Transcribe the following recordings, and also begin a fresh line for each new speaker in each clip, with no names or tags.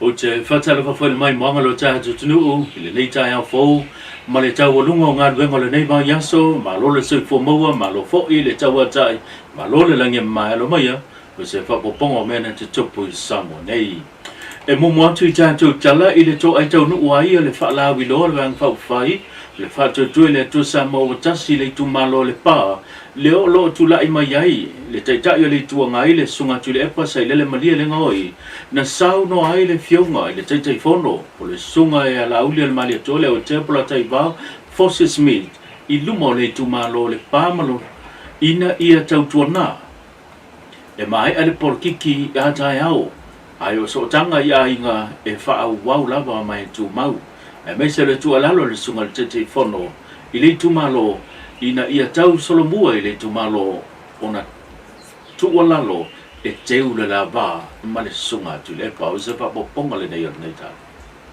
o te whatala whawhai mai moanga lo taha tutunu i le nei tai au fōu ma le tau walunga o ngā ruenga le nei mai yaso ma lo le sui fo maua ma lo fo i le tau atai ma lo le langi mai alo maia o se whapopongo mena te tupu i Samoa nei e mumu atu i tātou tala i le tō ai tau nu uai le whaalawi lo le wang whauwhai le whātou tue le tu Samoa o tasi le tu malo le pā le o lo tu lai mai ai le taitai o le tua ngai le sunga tu le epa sai le malia le ngoi na sau no ai le fionga le taitai fono o le sunga e ala uli le malia tole o te pola tai vau Forces Meat i lumo le tu malo le pāmalo ina ia tau tuana e mai ale porkiki a tai au ai o so tanga ia inga e whaau wau lava mai tu mau e me se le tu alalo le sunga le taitai fono i le tu malo ina ia tau solomua i le tu malo ona tu walalo e teu le la ba ma le sunga tu le pa o se pa ponga le nei nei ta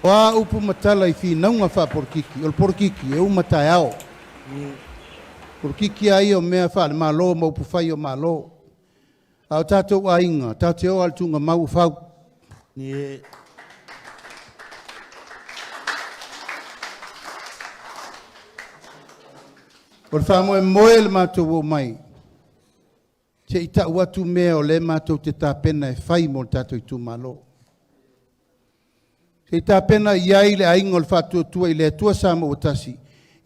wa upu matala I fi naunga fa porkiki o porkiki e umata ao porkiki ai o mea fa le malo mo upu fai o malo au tatou ainga tatou al tunga mau fau ni Por famo e moe le mātou o mai. Te I ta watu mea o le mātou te tāpena e whai mo le tātou I tū malo. Te I tāpena iai le aingo le whātua tua I le atua Samoa o tasi.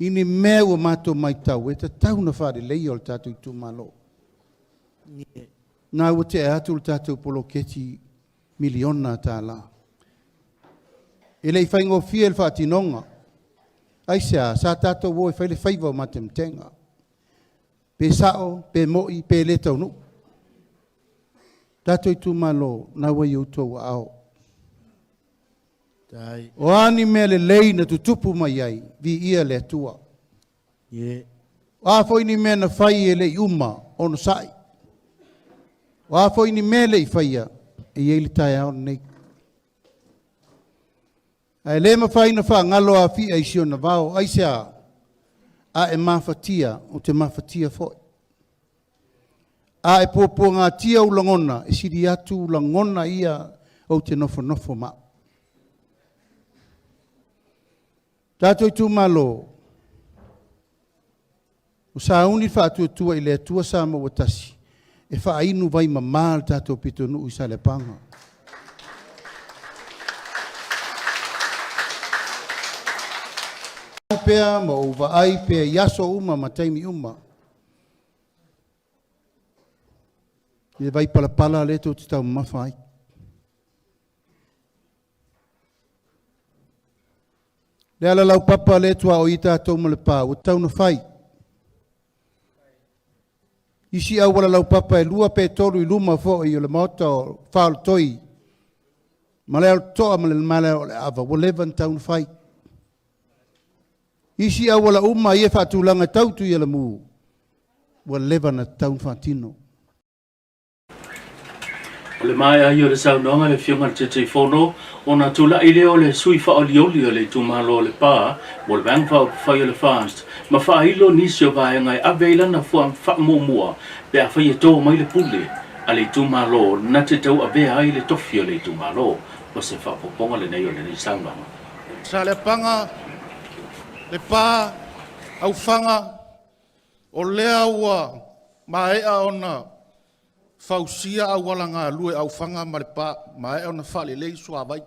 Ini mea o mātou mai tau. E ta tau na whare lei o le tātou I tū malo. Nā ua te atu le tātou polo keti miliona tā la. E le I whaingo fia le whātinonga. Ai sa tātou wo e whai le whaiva o matemtenga. Pe sao, pe moi, pe le tau nu. Tātou I tū malo, na wa iu tō wa ao. O ani mea le lei na tutupu mai ai, vi ia le atua. O a fo ini mea na whai e le uma, ono sai. O a fo ini mea le I whaia, e iei le tai ao nei. Ai le mawhai na wha ngalo a fi ai sio na vau, ai sea a e mawhatia o te mawhatia foi. A e pōpō ngā tia u langona, e siri atu u langona ia o te nofo nofo ma. Tātou I tū malo, o sa uni wha atua tua I le atua Samoa o tasi, e wha ainu vai ma māl tātou pito nuu I sa le panga. Pea ma uva ai pea yaso uma ma taimi uma. I vai pala le tō te tau mawhai. Le ala lau papa le tua o I tātou ma le pā, o tau na whai. Isi au wala lau papa e lua pe toru I luma fo I o le mota o whaal toi. Ma le au toa ma le male o le ava, o levan tau na whai. Isi a wala uma I e whaatulanga tautu I ala mu. Wa lewa na taun whaatino.
O le mai ai o le saunonga le fionga te te whono o na tula I leo le sui whaolioli o le tumalo le pā mo le wang whao whai o le fast ma whailo nisi o vai ngai aveila na fuam whaamomua pe a whai e tō mai le pule a le tumalo na te tau avea ai le tofi o le tumalo o se whapoponga le nei o le nei saunonga.
Sa le panga le pā au whanga o lea ua maea ona whausia au wala ngā lue au whanga ma le pā maea ona whale lei sua vai.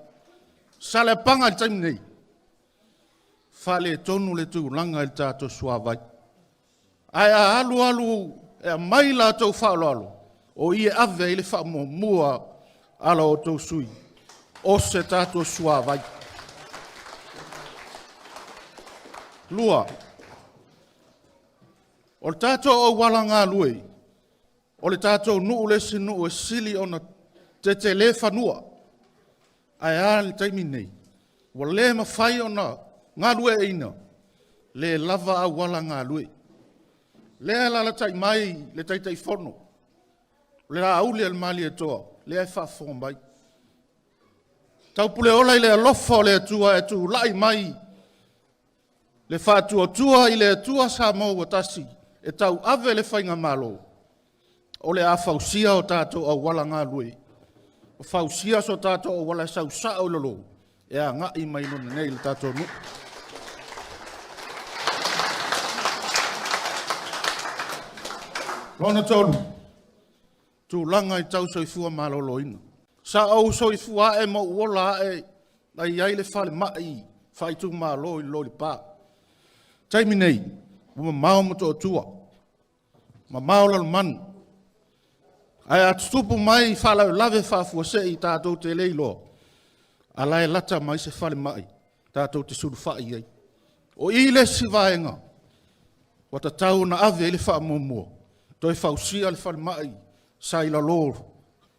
Sa le panga le taimi nei. Whale tonu le tu langa le tātou sua vai. Ai a alu e a mai la tau whaalo alo. O ie ave I le whaamo mua ala o tau sui. O se tātou sua vai. Lua, o le tātou o wala ngā lue, o le tātou nuu lesi nuu e sili o na te le whanua, ai a le taimi nei, wa le mawhai o na ngā lue eina, le lava a wala ngā lue. Le ala la tai mai, le tai whono, le a aule al mali e toa, le ai whawhonga mai. Tau pule ola I le alofa o le atua e tu lai mai, le whātua tua I le atua Samoa o tasi, e tau ave le whainga malo, o le a whausia o tātou au wala ngā lue, O fausia so tātou o wala sau sa o lolo. E a ngai mai no nei le tātou nu. Lona tolu. Tu langa I tau soifua malolo ina. Sa au soifua e mo uola e ai ai le fale mai. Fai tu malo I loli pa. Taimi nei. Uma mao mo to tua. Ma mao lalo manu. Ai atutupu mai fala lave fa fuase I tātou te leilo. Ala e lata mai se fale mai. Tātou te suru fai ai. O I le si vaenga. Wata tau na ave ele fa momo. Toi fausia le fale mai. Sa I la lor.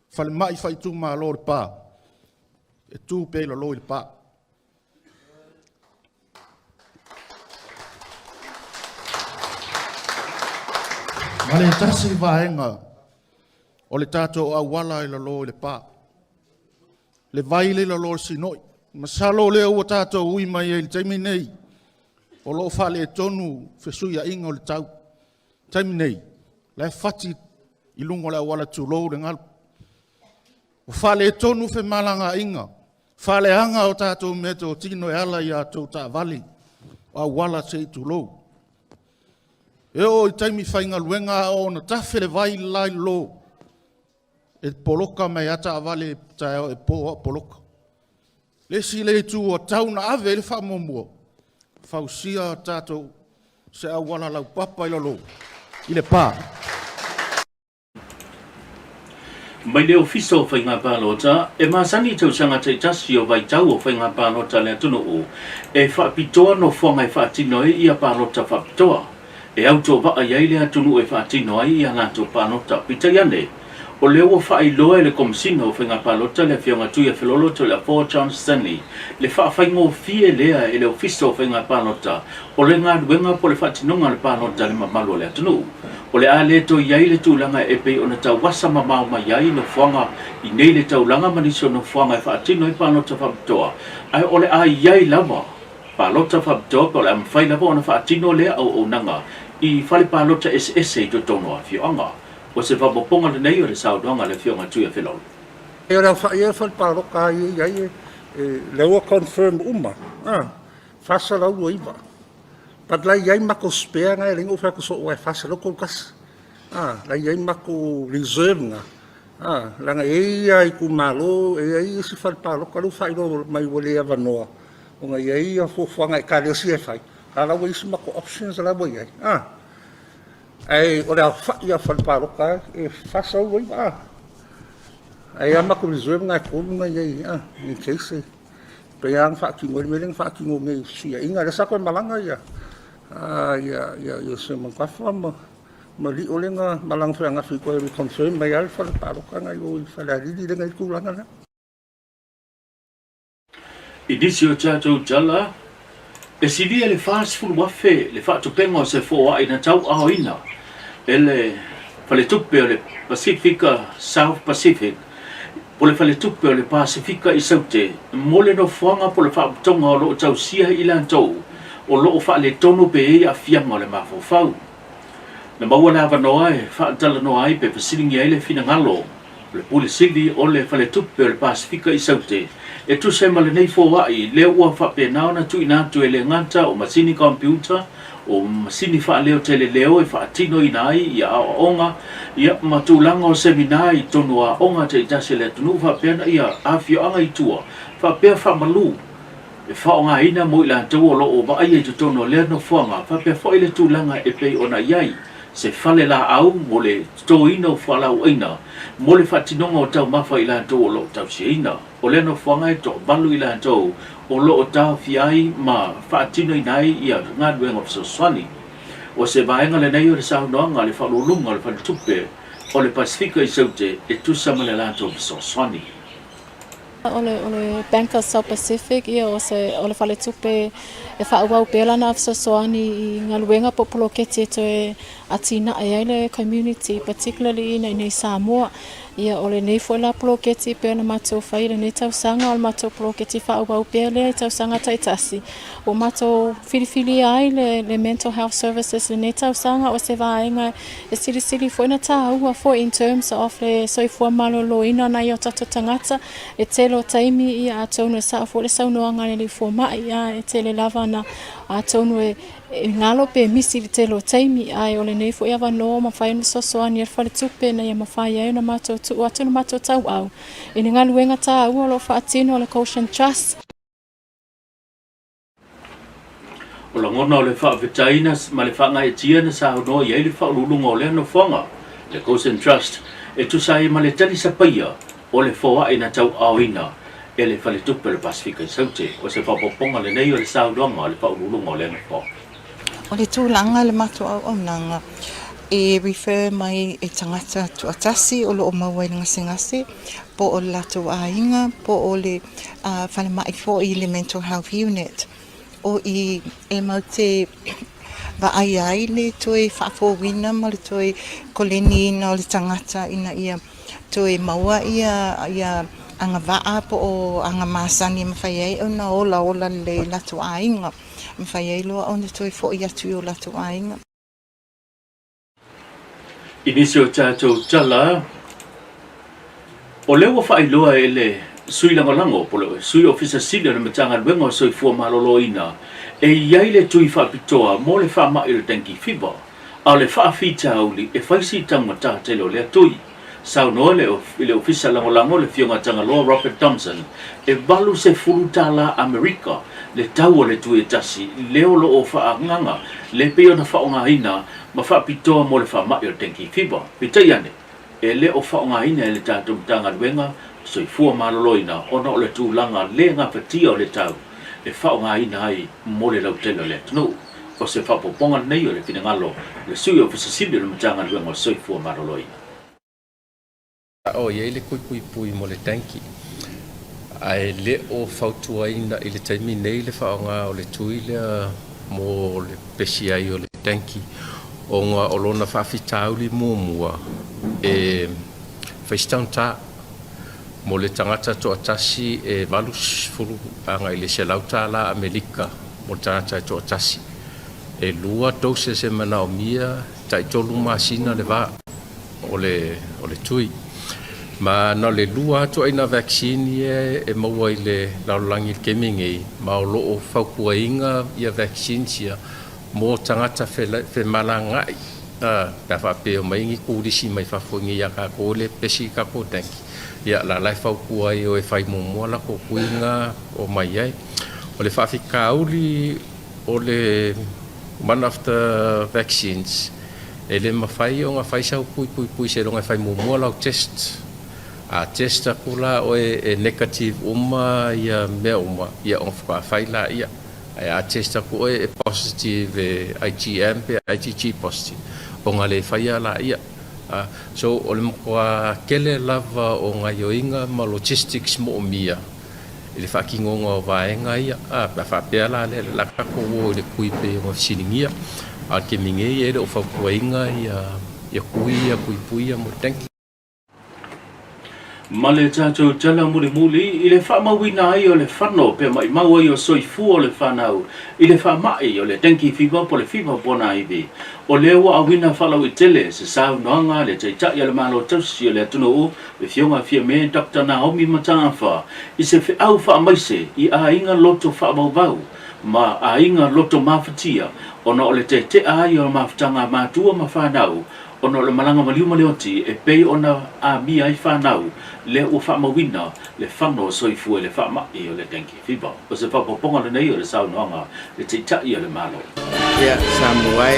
Fale mai fai tu ma lor pa. E tu pe la lor pa. Male tasi vaenga. O le tātou a wala I la lor le pa. Le vaile la lor sinoi. Masalo le o tātou ui mai e le taimi nei. O lo fale e tonu fesuia inga o le tau. Taimi nei. Le fati I lungo le wala tu lo le ngal. O fale e tonu fe malanga inga. Fale anga o tātou meto tino e ala I atou tā vali. O wala se tu lo. E o I taimi whainga luenga o na tawhere vai lai lo. E poloka mai ata avale tae e poloka. Le si le tu o tauna ave le wha momua. Fausia tātou se awala lau papa I lolo. I le pā.
Mai leo fiso whainga pālota, e masani tau sanga te tasi o vai tau o whainga pālota le atunu o, e whaapitoa no whangai whaatino e ia pālota whaapitoa. E auto waa iai le atunu e whaatino e ia nato pālota pita iane. O leo o whaai loa le komsino o whainga pālota le whionga tuia whilolo to le 4 John Stanley, le whaawhaingo fie lea e leo fiso o whainga pālota, o le ngā ruenga po le whaatinonga le pālota le mamalo le atunu. O le a le to iai le tūlanga e pei o na tau wasa mamau mai iai no whanga I nei le taulanga maniso no whanga e whaatino I pālota whaapitoa. Ai o le a iai lava, pālota whaapitoa po le amwhai lava o na whaatino lea au nanga I whale pālota SS to tono a whioanga. O se whapoponga le nei o le saudoanga le whionga tuia whilolo.
E ora whaia whale pāloka iai leua confirm uma. Whasa lau iwa. Pat lai iai mako spare ngai ringo whaka so oi whasa loko kas. Lai iai mako reserve nga. Langa e ai ku malo, e ai si whale pāloka lu whairo mai wale a wanoa. O nga iai a whanga e kāre si e whai. Ka lau isi mako options la lau iai. Ai ora whaia whale pāloka e whasa ui wa. Ai a mako reserve ngai kōlu ngai iai. In case pe ang whakingo, meling whakingo me suia inga. Resa koe malanga ia. Ia se mangkawha ma li o lenga malang whanga whiko e confirm mai al whale pāroka ngai o I whale ariri lenga I kūranga na.
I disi o tātou tala, e sili e le fast food wafe, le whaatupenga o se fōa I na tau aho ina, e le whale tupe o le Pacifica, South Pacific, po le whale tupe o le Pacifica I saute, mole no whanga po le whaaputonga o loo tau sia I lantou, o loo wha le tono pe e a fianga o le mawhawhau. Na maua le awanoa e whaatala noa ai pe pasiringi ai le fina ngalo, le pule sili o le whale tupe o le Pacifica I saute, e tu se ma le nei fōwai, leo ua whape nao na tui nātu e le nganta o masini computer, o masini wha leo tele leo e whaatino I nai I a onga, ia matulanga o seminai tonu a onga te itase le tunu whapeana ia a whioanga I tua, whapea whamalu, e whaonga ina mo I la tau o loo wa ai e tutono lea no whanga, whapea wha ile tūlanga e pei ona iai, se whale la au mo le tō ina o whalau ina, mo le whatinonga o tau mawha I la tau o loo tau se ina, o le no whanga e tō balu I la tau, o loo tau whiai ma whaatino I nai ia ngā duenga Soswani, o se vaenga le nei o le saunoanga le whalolunga le whaletupe, o le Pacifica I saute e tusama le la tau Soswani.
O le Banker South Pacific ia o le whale tupe e whaauau pēla na Sosoani I ngā luenga popolo kete to e atina e ai le community, particularly nei Samoa. Ia ole nei fo la ploketi pe na mato fai le nei tau sanga o mato ploketi fa au pe le tau sanga tai tasi o mato fili ai le mental health services le nei tau sanga o se vaenga e sili fo na ta ua fo in terms of le soi fo malolo ina na yo tato tangata e telo taimi ia atonu sa fo le sauno anga le fo mai ia e tele lava na atonu e ngalo pe misi telo taimi ai ole nei fo ia va no ma fai no so ani fa le tupe na ia ma fai ai na mato tu atu na mato tau au e nga luenga ta u lo fa atino le caution trust
o la ngona o le wha vitaina ma le whanga e tia na sa no ia le wha lulunga o le no whanga le caution trust e tu sai ma le tani sa paia o le whawa e na tau awina e le whale tupe le Pasifika i saute o se whapoponga le nei o le sa udonga le wha lulunga o le no whanga
o le tūlanga le mato au nanga e refer mai e tangata tuatasi o lo o maua i ngase po o lato ainga po o le whale mai fo i le mental health unit o i e mau te va ai le toi whafo wina ma le toi koleni ina o le tangata ina ia toi maua ia anga vaa po o anga masani mawhai ai o na ola le lato ainga mawhai ai loa o na toi fo i atu o lato ainga.
Inisio tātou tala o lewa whailoa e le sui lango po le sui ofisa sila na matanga wenga soi fua malolo ina e iai le tui whapitoa mo le whama i le tanki fiba a le whaafita auli e whaisi tanga tātelo le tui sau noa le ofisa lango le fionga tanga loa Robert Thompson e balu se fulu tala Amerika le tau o le tui tasi leo lo o whaanganga le peo na whaonga ina ma whaapitoa mo le whaama i le tanki fiba pitai ane e le o whaonga ina e le tātou tanga wenga soi fua malolo ina ona o le tūlanga le ngā patia o le tau e whaonga ina ai mo le lau telo le tunu o se whapoponga nei o le finangalo le sui o fisasili le matanga wenga soi fua malolo ina
o ye le pui mo le tanki ai le o fautua ina i le taimi nei le whaonga o le tui le mo le pesi ai o le tanki o ngā olona whawhitauli mua e whaistanta mo le tangata to atasi e valus fulu anga i le selauta la Amerika mo le tangata to atasi e lua dose se mana o mia taitolu masina le va o le tui ma na le lua to ina vaccine e maua i le laulangi kemingi ma o loo faukua inga ia vaccine sia mo tangata fe malangai ta fa pe o mai ngi kurisi mai fa fongi ya ka ko le pesi ka ko tanki ya la lai faukua i o e fai mo la ko kuinga o mai ai o le fa fikauli o le one of the vaccines ele mafai o nga fai sa pui se longa fai mo la test a testa kula o e negative ia me ia on fai la ia a testa ko e positive IgM pe IgG positive o nga le fai la ia so o le ko kele lava o nga yoinga ma logistics mo mia ele fa kingo ngo vaenga ia pa fa pela le la ka ko le kui pe mo siningia a ke minge e o fa kuinga ia kui mo tanki
Male tātou tala muli i le whamawina ai o le whano pe mai maua i o soifu o le whanau i le whamai o le tanki whiwa po le whiwa pona iwi o le ua awina whalau i tele se sau noanga le teitai le malo tausi o le atunu o le fionga fia me Dr. Naomi Matawha i se au whamaise i a inga loto whamau ma a inga loto mawhatia o no le te ai o mawhatanga mātua ma whanau o no le malanga maliu maleoti e pei ona a mi ai whanau le ua whamawina le whano soifu e le whamai o le tanki whiba o se whapoponga le nei o le saunoanga le teitai o le malo
Ia Samoa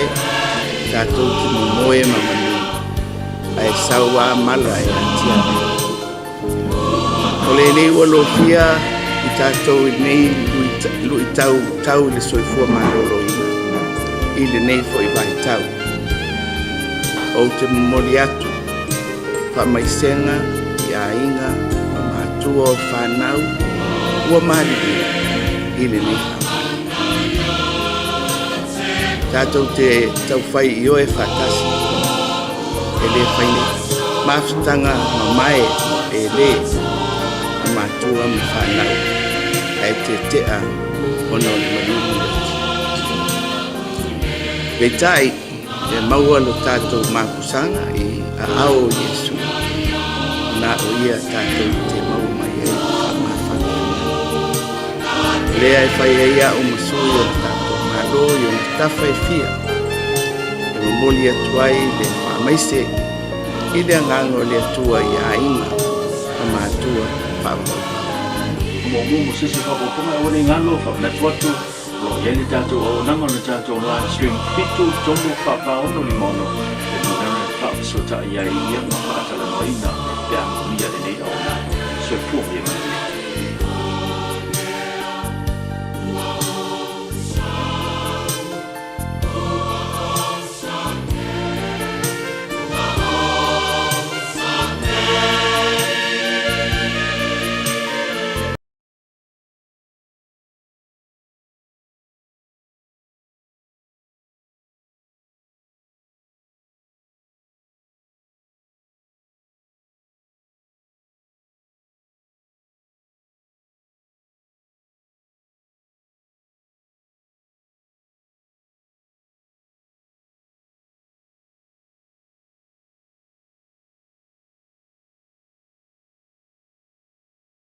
tātou ki momoe mamanu ai saua mala e atia o le nei ua lofia i tātou i nei lu i tau le soifua malolo i le nei fo i vai tau o te momoli atu whamaisenga i a inga matua o whanau ua mahali i le nei tātou te tau whai i oe whatasi e le whai nei mafutanga mamae e le matua me whanau e te tea ona o le malungu Betai e maua lo tātou mākusanga i a ao Yesu na o ia tātou te mau mai e whamawhanga lea e whai e ia o masui o tātou mālo i o tawha e fia e mamoli atuai le whamaise i le angango le atua i a inga a mātua whamawhanga
Mo sisi whapoponga o le ngalo whapanatuatu lo yeli tātou o nanga na tātou livestream pitu tomo whapaono li mono e nunara whapasota ia i ia ma whaatala noina e a mumia le nei au na so fuo e mai